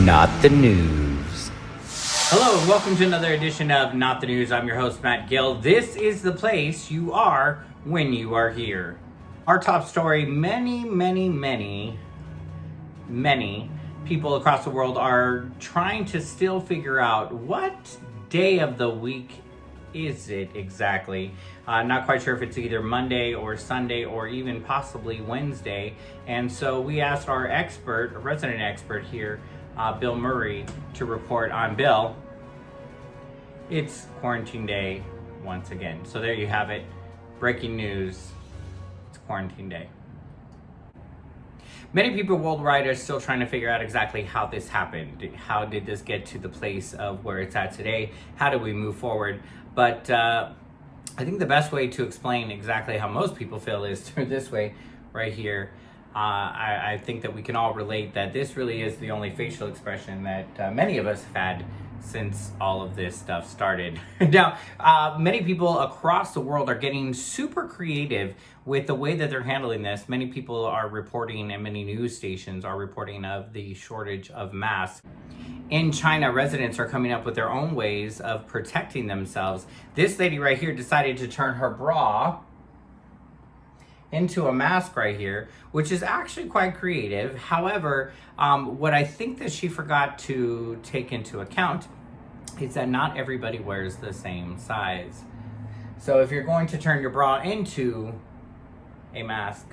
Not the News. Hello and welcome to another edition of Not the News. I'm your host, Matt Gil. This is the place you are when you are here. Our top story, many people across the world are trying to still figure out what day of the week is it exactly. Not quite sure if it's either Monday or Sunday or even possibly Wednesday. And so we asked our resident expert here, Bill Murray, to report on. Bill, it's quarantine day once again. So there you have it. Breaking news. It's quarantine day. Many people worldwide are still trying to figure out exactly how this happened. How did this get to the place of where it's at today? How do we move forward? But I think the best way to explain exactly how most people feel is through this way right here. I think that we can all relate that this really is the only facial expression that many of us have had since all of this stuff started. Now, many people across the world are getting super creative with the way that they're handling this. Many people are reporting, and many news stations are reporting of the shortage of masks. In China, residents are coming up with their own ways of protecting themselves. This lady right here decided to turn her bra into a mask right here, which is actually quite creative. However, what I think that she forgot to take into account is that not everybody wears the same size. So if you're going to turn your bra into a mask,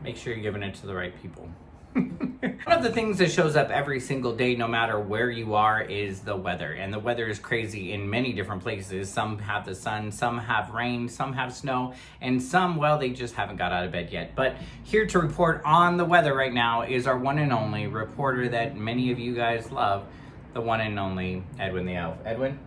make sure you're giving it to the right people. One of the things that shows up every single day, no matter where you are, is the weather. And the weather is crazy in many different places. Some have the sun, some have rain, some have snow, and some, well, they just haven't got out of bed yet. But here to report on the weather right now is our one and only reporter that many of you guys love, the one and only Edwin the Elf. Edwin?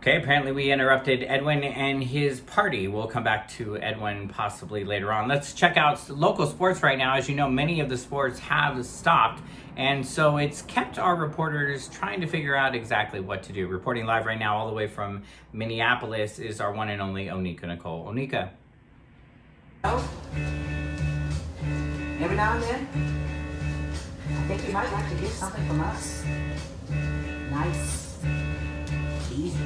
Okay, apparently we interrupted Edwin and his party. We'll come back to Edwin possibly later on. Let's check out local sports right now. As you know, many of the sports have stopped, and so it's kept our reporters trying to figure out exactly what to do. Reporting live right now all the way from Minneapolis is our one and only Onika Nicole. Onika. Every now and then, I think you might like to get something from us. Nice, easy.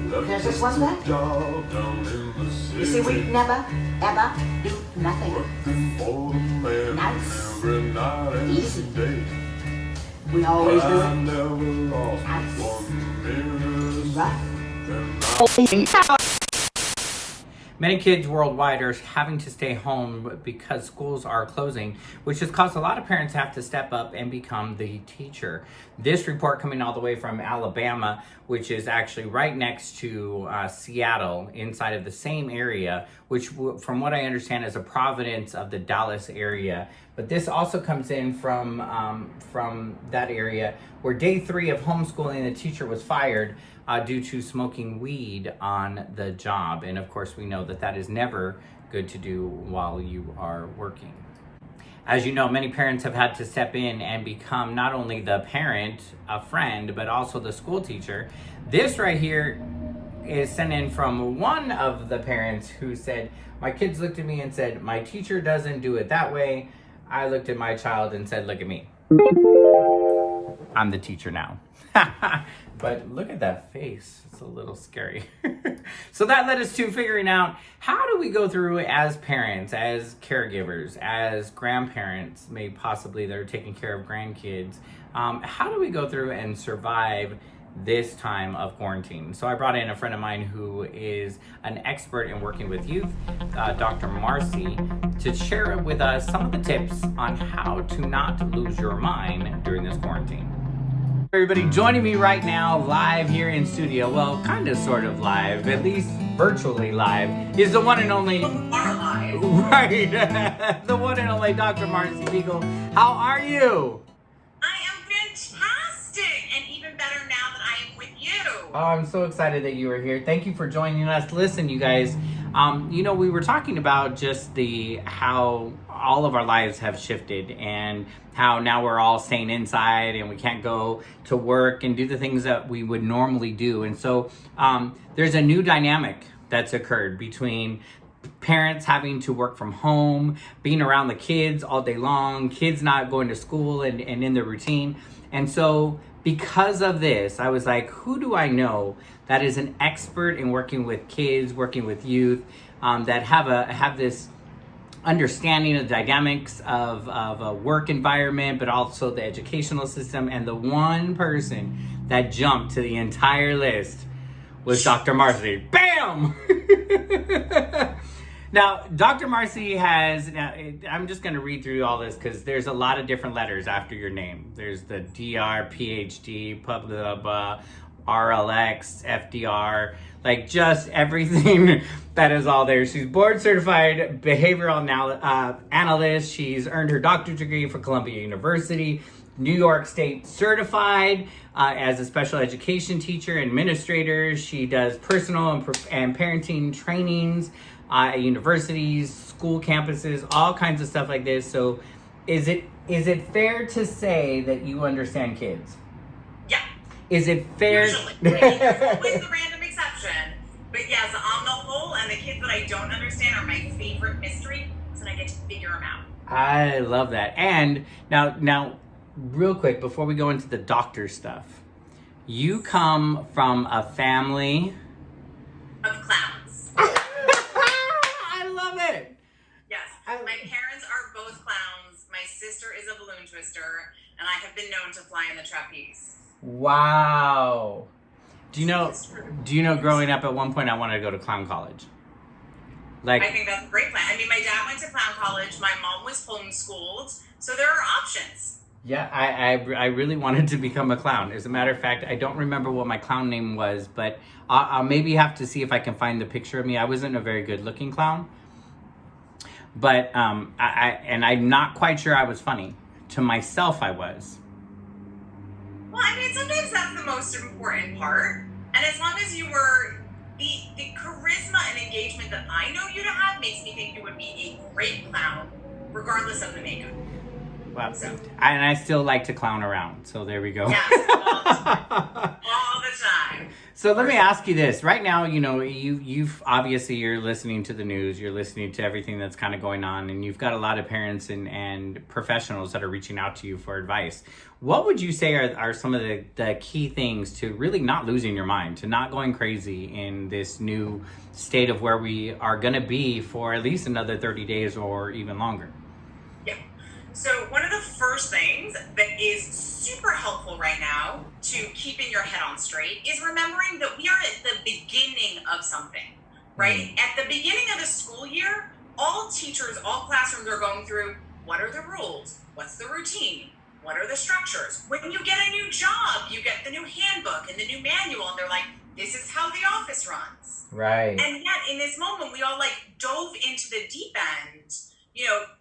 There's just one thing. You see, we never, ever do nothing. Nice, easy. We always do it. Nice, rough. Many kids worldwide are having to stay home because schools are closing, which has caused a lot of parents to have to step up and become the teacher. This report coming all the way from Alabama, which is actually right next to Seattle, inside of the same area, which from what I understand is a province of the Dallas area. But this also comes in from that area where day 3 of homeschooling, the teacher was fired due to smoking weed on the job. And of course, we know that that is never good to do while you are working. As you know, many parents have had to step in and become not only the parent, a friend, but also the school teacher. This right here is sent in from one of the parents who said, my kids looked at me and said, my teacher doesn't do it that way. I looked at my child and said, look at me. I'm the teacher now. But look at that face. It's a little scary. So that led us to figuring out, how do we go through as parents, as caregivers, as grandparents, maybe possibly that are taking care of grandkids. How do we go through and survive this time of quarantine? So I brought in a friend of mine who is an expert in working with youth, Dr. Marcie, to share with us some of the tips on how to not lose your mind during this quarantine. Everybody joining me right now live here in studio, well, kind of sort of live, at least virtually live, is the one and only Right. The one and only Dr. Marcie Beigel. How are you? I am fantastic, and even better now that I am with you. Oh, I'm so excited that you are here. Thank you for joining us. Listen, you guys, we were talking about just how all of our lives have shifted and how now we're all staying inside and we can't go to work and do the things that we would normally do. And so there's a new dynamic that's occurred between parents having to work from home, being around the kids all day long, kids not going to school and in their routine. And so because of this, I was like, who do I know that is an expert in working with kids, working with youth, that have this understanding of the dynamics of a work environment, but also the educational system. And the one person that jumped to the entire list was Dr. Marcie. Bam! Now, Dr. Marcie I'm just going to read through all this because there's a lot of different letters after your name. There's the DR, PhD, blah, blah, blah, RLX, FDR, like just everything that is all there. She's board certified behavioral analyst. She's earned her doctorate degree from Columbia University, New York State certified as a special education teacher, administrator. She does personal and parenting trainings at universities, school campuses, all kinds of stuff like this. So is it fair to say that you understand kids? Yeah. Is it fair? Usually. There's always the random exception. But yes, on the whole, and the kids that I don't understand are my favorite mystery, so I get to figure them out. I love that. And now, real quick, before we go into the doctor stuff, you come from a family of clowns. I love it. Yes. My parents are both clowns. My sister is a balloon twister, and I have been known to fly in the trapeze. Wow. Do you know growing up at one point I wanted to go to clown college? I think that's a great plan. I mean, my dad went to clown college. My mom was homeschooled. So there are options. Yeah, I really wanted to become a clown. As a matter of fact, I don't remember what my clown name was, but I'll maybe have to see if I can find the picture of me. I wasn't a very good looking clown. But I'm not quite sure I was funny. To myself, I was. Well, I mean, sometimes that's the most important part. And as long as you were, the charisma and engagement that I know you to have makes me think you would be a great clown, regardless of the makeup. Well, and I still like to clown around, so there we go. Yes, all the time. So let me ask you this. Right now, you've obviously you're listening to the news, you're listening to everything that's kind of going on, and you've got a lot of parents and professionals that are reaching out to you for advice. What would you say are some of the key things to really not losing your mind, to not going crazy in this new state of where we are going to be for at least another 30 days or even longer? Yeah. So one of the first things that is super helpful right now to keeping your head on straight is remembering that we are at the beginning of something, right? At the beginning of the school year, all teachers, all classrooms are going through, what are the rules? What's the routine? What are the structures? When you get a new job, you get the new handbook and the new manual, and they're like, this is how the office runs. Right. And yet in this moment, we all dove into the deep end,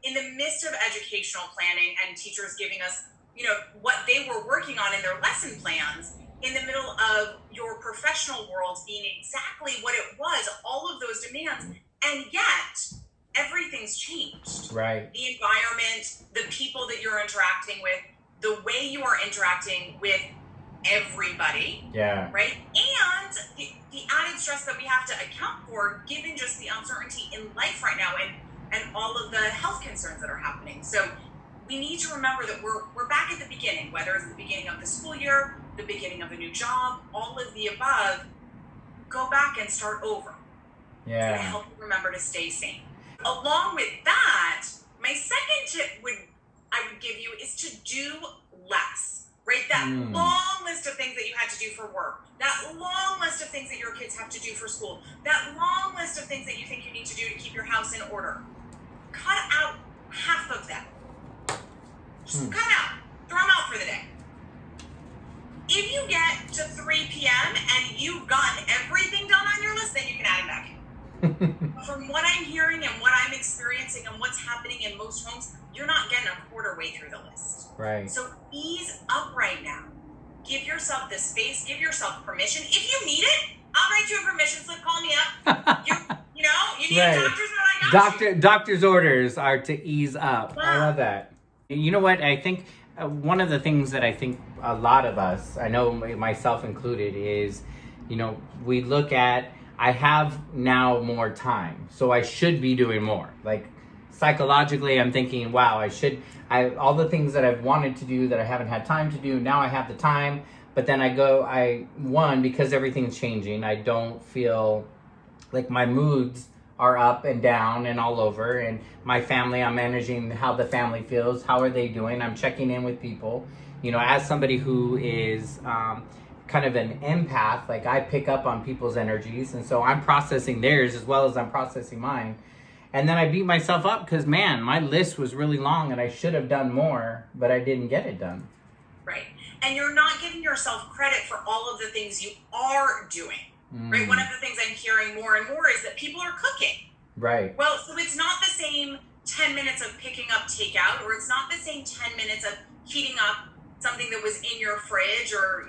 in the midst of educational planning and teachers giving us, what they were working on in their lesson plans, in the middle of your professional world being exactly what it was, all of those demands. And yet, everything's changed. Right. The environment, the people that you're interacting with, the way you are interacting with everybody. Yeah. Right? And the added stress that we have to account for, given just the uncertainty in life right now and all of the health concerns that are happening. So we need to remember that we're back at the beginning, whether it's the beginning of the school year, the beginning of a new job, all of the above. Go back and start over. Yeah. It's going to help you remember to stay sane. Along with that, my second tip I would give you is to do less, right? That long list of things that you had to do for work, that long list of things that your kids have to do for school, that long list of things that you think you need to do to keep your house in order. Cut out half of them. Just cut them out. Throw them out for the day. If you get to 3 p.m. and you've gotten everything done on your list, then you can add them back in. from what I'm hearing and what I'm experiencing and what's happening in most homes, you're not getting a quarter way through the list. Right. So ease up right now. Give yourself the space, give yourself permission. If you need it, I'll write you a permission slip, call me up. You need Right. a doctor's note, I got you. Doctor's orders are to ease up. Wow. I love that. You know what? I think one of the things that I think a lot of us, I know myself included, is, we look at, I have now more time, so I should be doing more. Like, psychologically, I'm thinking, wow, all the things that I've wanted to do that I haven't had time to do, now I have the time. But then because everything's changing, I don't feel like my moods are up and down and all over. And my family, I'm managing how the family feels. How are they doing? I'm checking in with people. As somebody who is kind of an empath, like I pick up on people's energies. And so I'm processing theirs as well as I'm processing mine. And then I beat myself up because, man, my list was really long and I should have done more, but I didn't get it done. Right. And you're not giving yourself credit for all of the things you are doing. Right. One of the things I'm hearing more and more is that people are cooking. Right. Well, so it's not the same 10 minutes of picking up takeout, or it's not the same 10 minutes of heating up something that was in your fridge or,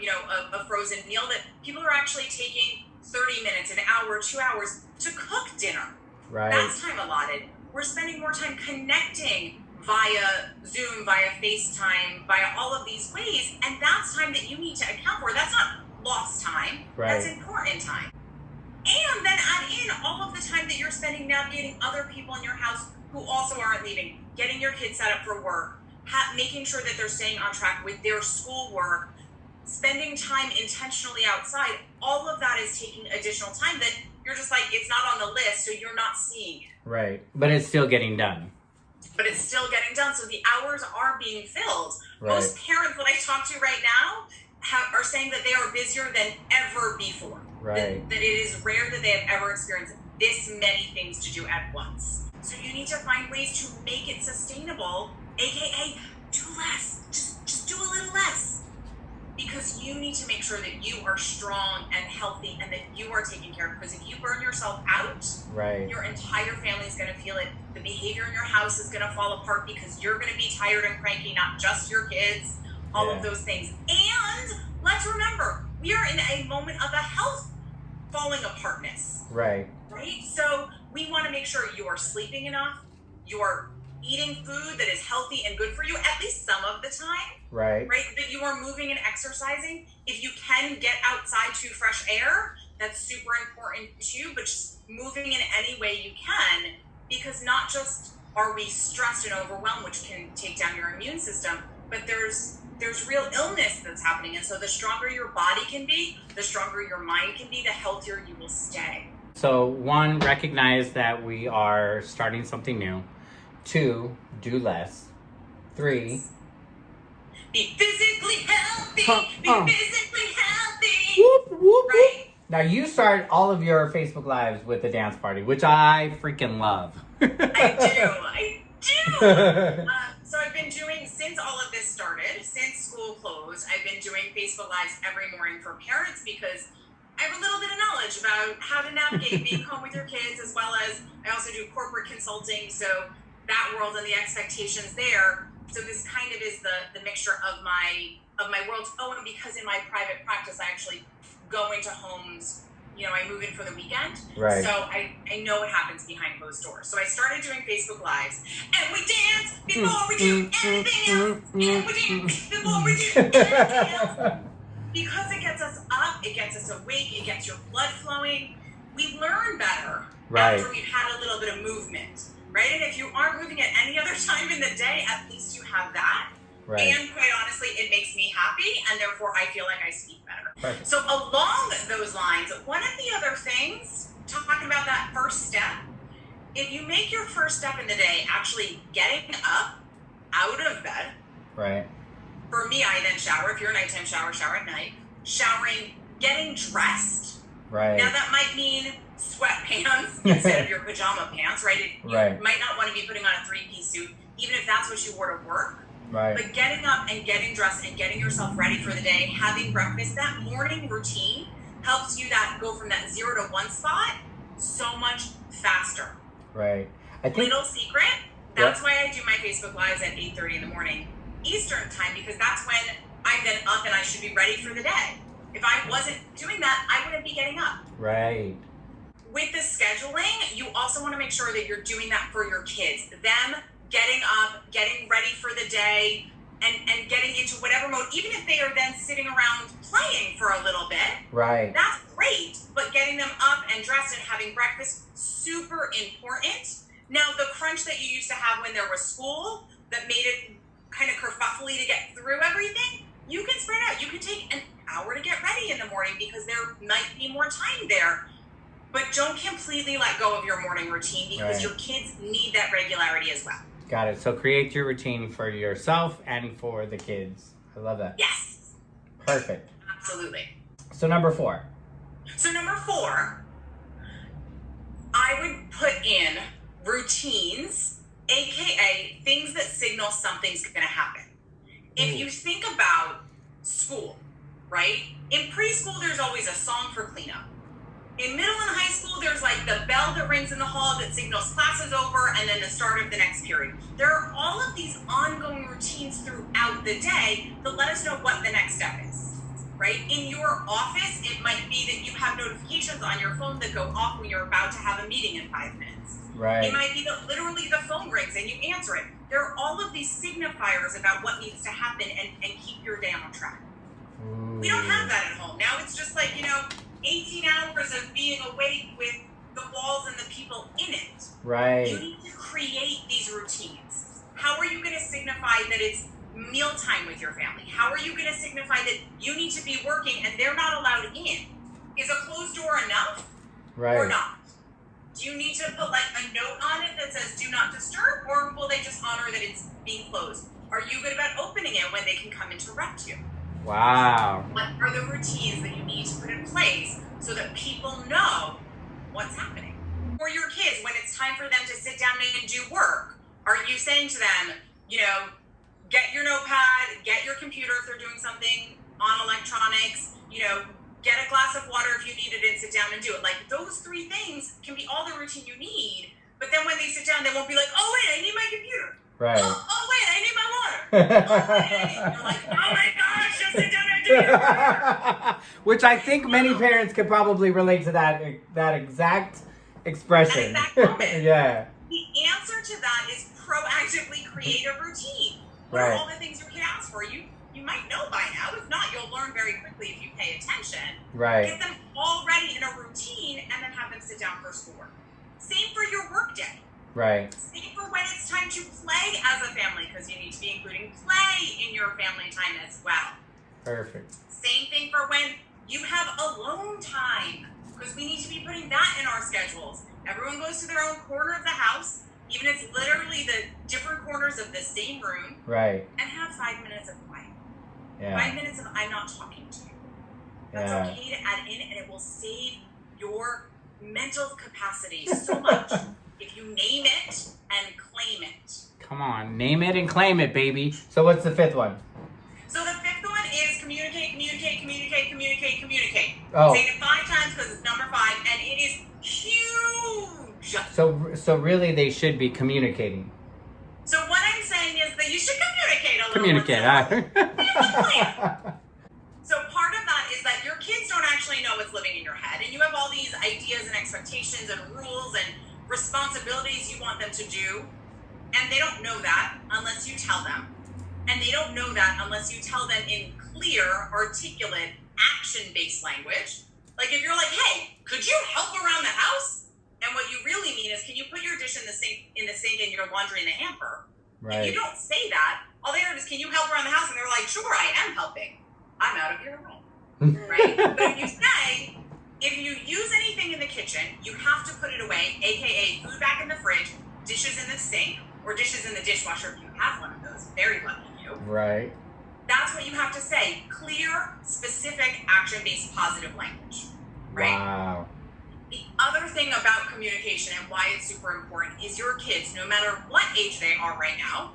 a frozen meal, that people are actually taking 30 minutes, an hour, 2 hours to cook dinner. Right. That's time allotted. We're spending more time connecting via Zoom, via FaceTime, via all of these ways, and that's time that you need to account for. That's not lost time. Right. That's important time. And then add in all of the time that you're spending navigating other people in your house who also aren't leaving, getting your kids set up for work, making sure that they're staying on track with their schoolwork, spending time intentionally outside. All of that is taking additional time that you're just like, it's not on the list, so you're not seeing it. Right. But it's still getting done. But it's still getting done, so the hours are being filled. Right. Most parents that I talk to right now are saying that they are busier than ever before. Right. That it is rare that they have ever experienced this many things to do at once. So you need to find ways to make it sustainable, aka do less. Just do a little less. Because you need to make sure that you are strong and healthy and that you are taken care of. Because if you burn yourself out, right, your entire family is going to feel it. The behavior in your house is going to fall apart because you're going to be tired and cranky, not just your kids, all of those things. And let's remember, we are in a moment of a health falling apartness. Right. Right? So we want to make sure you are sleeping enough, you're eating food that is healthy and good for you, at least some of the time. Right. Right? That you are moving and exercising. If you can get outside to fresh air, that's super important too, but just moving in any way you can, because not just are we stressed and overwhelmed, which can take down your immune system, but there's real illness that's happening. And so the stronger your body can be, the stronger your mind can be, the healthier you will stay. So 1, recognize that we are starting something new. 2, do less. 3, be physically healthy. Be physically healthy. Whoop, whoop, right? Whoop. Now you start all of your Facebook Lives with the dance party, which I freaking love. I do. So I've been doing, since all of this started, since school closed, I've been doing Facebook Lives every morning for parents because I have a little bit of knowledge about how to navigate being home with your kids, as well as I also do corporate consulting. So that world and the expectations there. So this kind of is the mixture of my worlds. Oh, and because in my private practice, I actually go into homes, I move in for the weekend. Right. So I know what happens behind closed doors. So I started doing Facebook Lives, and we dance before we do anything else, and we dance before we do anything else. Because it gets us up, it gets us awake, it gets your blood flowing. We learn better after we've had a little bit of movement, right? And if you aren't moving at any other time in the day, at least you have that. Right. And quite honestly, it makes me happy, and therefore I feel like I speak better. Perfect. So along those lines, one of the other things, talking about that first step, if you make your first step in the day actually getting up out of bed. Right. For me, I then shower. If you're a nighttime shower at night. Showering, getting dressed. Right. Now that might mean sweatpants instead of your pajama pants, right? You might not want to be putting on a 3-piece suit, even if that's what you wore to work. Right. But getting up and getting dressed and getting yourself ready for the day, having breakfast, that morning routine helps you go from that 0 to 1 spot so much faster. Right. I think. Little secret, that's why I do my Facebook Lives at 8:30 in the morning Eastern time, because that's when I'm then up and I should be ready for the day. If I wasn't doing that, I wouldn't be getting up. Right. With the scheduling, you also want to make sure that you're doing that for your kids. Them getting up, getting ready for the day, and getting into whatever mode, even if they are then sitting around playing for a little bit. Right. That's great, but getting them up and dressed and having breakfast, super important. Now, the crunch that you used to have when there was school that made it kind of kerfuffly to get through everything, you can spread out. You can take an hour to get ready in the morning because there might be more time there. But don't completely let go of your morning routine because your kids need that regularity as well. Got it. So create your routine for yourself and for the kids. I love that. Yes. Perfect. Absolutely. So number 4. So number 4, I would put in routines, aka things that signal something's going to happen. If you think about school, right? In preschool, there's always a song for cleanup. In middle and high school, there's like the bell that rings in the hall that signals class is over and then the start of the next period. There are all of these ongoing routines throughout the day that let us know what the next step is, right? In your office, it might be that you have notifications on your phone that go off when you're about to have a meeting in 5 minutes. Right. It might be that literally the phone rings and you answer it. There are all of these signifiers about what needs to happen and keep your day on track. Ooh. We don't have that at home. Now it's just like, 18 hours of being awake with the walls and the people in it. Right. You need to create these routines. How are you going to signify that it's mealtime with your family? How are you going to signify that you need to be working and they're not allowed in? Is a closed door enough or not? Do you need to put like a note on it that says do not disturb, or will they just honor that it's being closed? Are you good about opening it when they can come interrupt you? Wow. What are the routines that you need to put in place so that people know what's happening? For your kids, when it's time for them to sit down and do work, are you saying to them, get your notepad, get your computer if they're doing something on electronics, get a glass of water if you need it and sit down and do it. Like those 3 things can be all the routine you need, but then when they sit down, they won't be like, oh wait, I need my computer. Right. Oh wait, I need my water. Oh wait, you're like, oh my gosh, just sit down and do it. Which I think many parents could probably relate to that exact expression. That exact moment. Yeah. The answer to that is proactively create a routine. What are all the things your kid asks for? You might know by now. If not, you'll learn very quickly if you pay attention. Right. Get them already in a routine and then have them sit down for schoolwork. Same for your work day. Right. Same for when it's time to play as a family, because you need to be including play in your family time as well. Perfect. Same thing for when you have alone time, because we need to be putting that in our schedules. Everyone goes to their own corner of the house, even if it's literally the different corners of the same room. Right. And have 5 minutes of quiet. Yeah. 5 minutes of I'm not talking to you. That's okay to add in, and it will save your mental capacity so much if you name it and claim it. Come on, name it and claim it, baby. So what's the 5th one? So the 5th one is communicate. Oh. Say it 5 times because it's number 5, and it is huge. So really they should be communicating. So what I'm saying is that you should communicate a little Communicate. So part of that is that your kids don't actually know what's living in your head, and you have all these ideas and expectations and rules and responsibilities you want them to do, and they don't know that unless you tell them, and they don't know that unless you tell them in clear, articulate, action-based language. Like if you're like, hey, could you help around the house? And what you really mean is, can you put your dish in the sink and your laundry in the hamper? Right. If you don't say that, all they heard is, can you help around the house? And they're like, sure, I am helping. I'm out of your way. Right? But if you say, if you use anything in the kitchen, you have to put it away, aka food back in the fridge, dishes in the sink, or dishes in the dishwasher if you have one of those. Very lucky you. Right. That's what you have to say. Clear, specific, action-based, positive language. Right? Wow. The other thing about communication and why it's super important is your kids, no matter what age they are right now,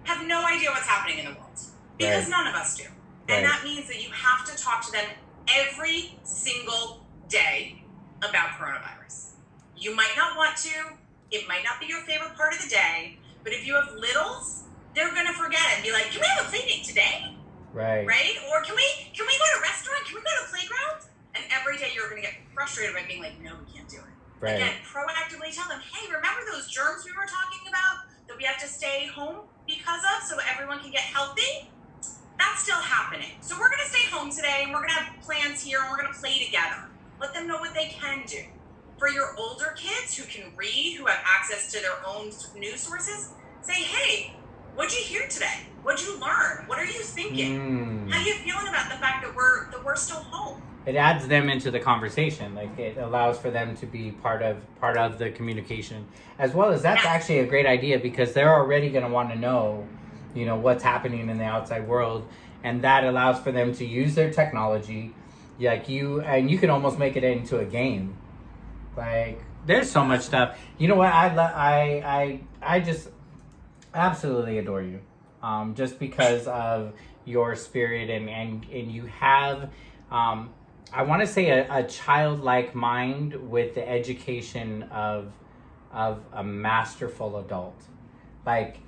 have no idea what's happening in the world. Because none of us do. And that means that you have to talk to them every single day about coronavirus. You might not want to. It might not be your favorite part of the day. But if you have littles, they're going to forget it and be like, can we have a play date today? Right. Right? Or can we go to a restaurant? Can we go to a playground? And every day you're going to get frustrated by being like, no, we can't do it. Right. Again, proactively tell them, hey, remember those germs we were talking about that we have to stay home because of so everyone can get healthy? That's still happening. So we're going to stay home today and we're going to have plans here and we're going to play together. Let them know what they can do. For your older kids who can read, who have access to their own news sources, say, hey, what'd you hear today? What'd you learn? What are you thinking? How are you feeling about the fact that we're still home? It adds them into the conversation. Like, it allows for them to be part of the communication, as well as that's actually a great idea because they're already going to want to know, what's happening in the outside world, and that allows for them to use their technology. Like you can almost make it into a game. Like, there's so much stuff. You know what? I just absolutely adore you, just because of your spirit and you have. I want to say a childlike mind with the education of a masterful adult, like,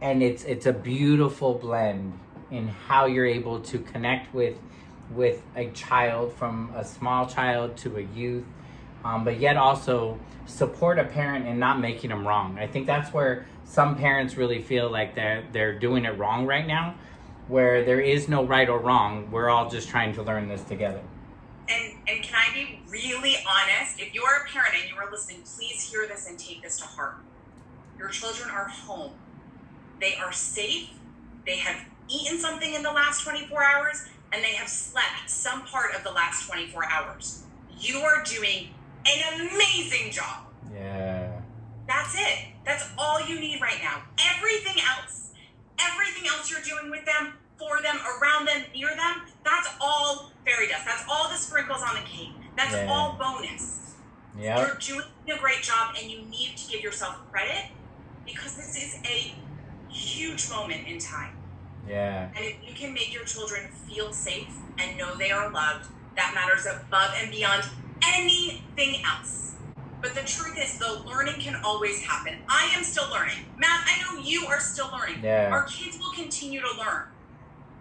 and it's a beautiful blend in how you're able to connect with a child, from a small child to a youth, but yet also support a parent and not making them wrong. I think that's where some parents really feel like they're doing it wrong right now, where there is no right or wrong. We're all just trying to learn this together. And can I be really honest? If you are a parent and you are listening, please hear this and take this to heart. Your children are home. They are safe. They have eaten something in the last 24 hours, and they have slept some part of the last 24 hours. You are doing an amazing job. Yeah. That's it. That's all you need right now. Everything else you're doing with them, for them, around them, near them, that's all fairy dust. That's all the sprinkles on the cake. That's all bonus. Yeah. You're doing a great job, and you need to give yourself credit because this is a huge moment in time. Yeah. And if you can make your children feel safe and know they are loved, that matters above and beyond anything else. But the truth is, though, learning can always happen. I am still learning. Matt, I know you are still learning. Yeah. Our kids will continue to learn.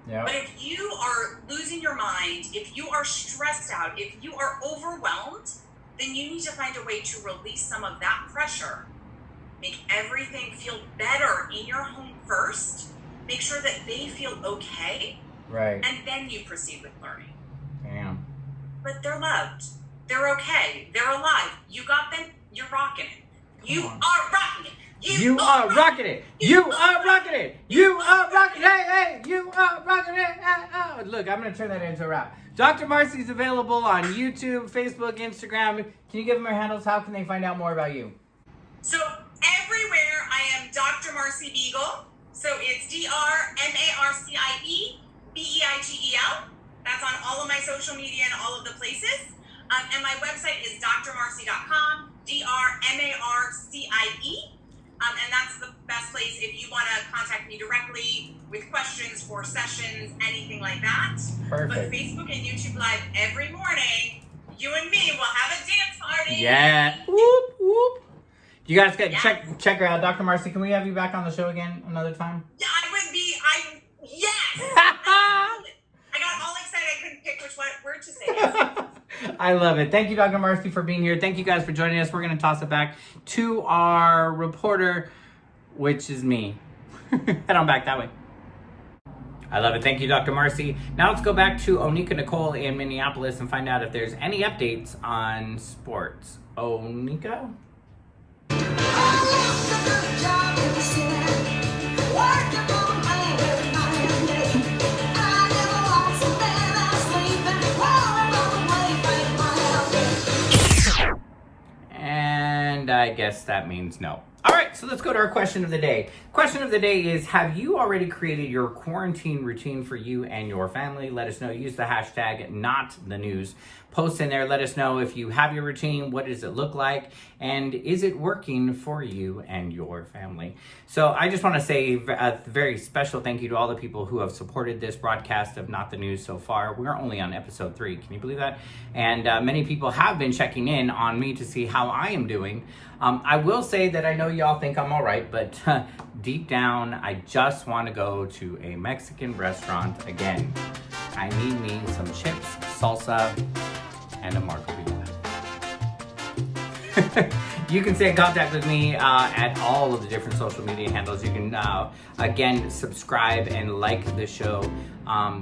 Yeah. But if you are losing your mind, if you are stressed out, if you are overwhelmed, then you need to find a way to release some of that pressure. Make everything feel better in your home first. Make sure that they feel okay. Right. And then you proceed with learning. Damn. But they're loved. They're okay. They're alive. You got them. You're rocking it. You are rocking it. You are rocking it. You are rocking it. You are rocking it. Hey, you are rocking it. Oh, look, I'm going to turn that into a rap. Dr. Marcie's available on YouTube, Facebook, Instagram. Can you give them her handles? How can they find out more about you? So everywhere I am Dr. Marcie Beigel. So it's DrMarcie Beigel. That's on all of my social media and all of the places. And my website is drmarcie.com, DrMarcie. And that's the best place if you want to contact me directly with questions for sessions, anything like that. Perfect. But Facebook and YouTube Live every morning, you and me will have a dance party. Yeah. Whoop, whoop. You guys check her out. Dr. Marcie, can we have you back on the show again another time? Yeah, yes! I got all excited I couldn't pick which word to say. I love it. Thank you, Dr. Marcie, for being here. Thank you guys for joining us. We're going to toss it back to our reporter, which is me. Head on back that way. I love it. Thank you, Dr. Marcie. Now let's go back to Onika Nicole in Minneapolis and find out if there's any updates on sports. Onika? And I guess that means no. All right, so let's go to our question of the day. Question of the day is, have you already created your quarantine routine for you and your family? Let us know. Use the hashtag #NotTheNews. Post in there. Let us know if you have your routine. What does it look like? And is it working for you and your family? So I just want to say a very special thank you to all the people who have supported this broadcast of Not the News so far. We're only on episode 3. Can you believe that? And many people have been checking in on me to see how I am doing. I will say that I know y'all think I'm all right, but deep down, I just want to go to a Mexican restaurant again. I need me some chips, salsa, and a margarita. You can stay in contact with me at all of the different social media handles. You can, again, subscribe and like the show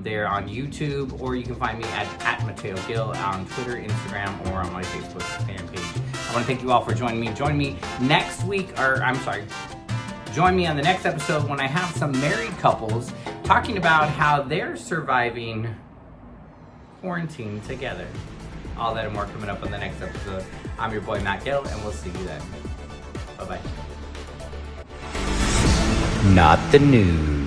there on YouTube, or you can find me at Matt Gil on Twitter, Instagram, or on my Facebook fan page. I want to thank you all for joining me. Join me next week, join me on the next episode when I have some married couples talking about how they're surviving quarantine together. All that and more coming up on the next episode. I'm your boy, Matt Gil, and we'll see you then. Bye-bye. Not the news.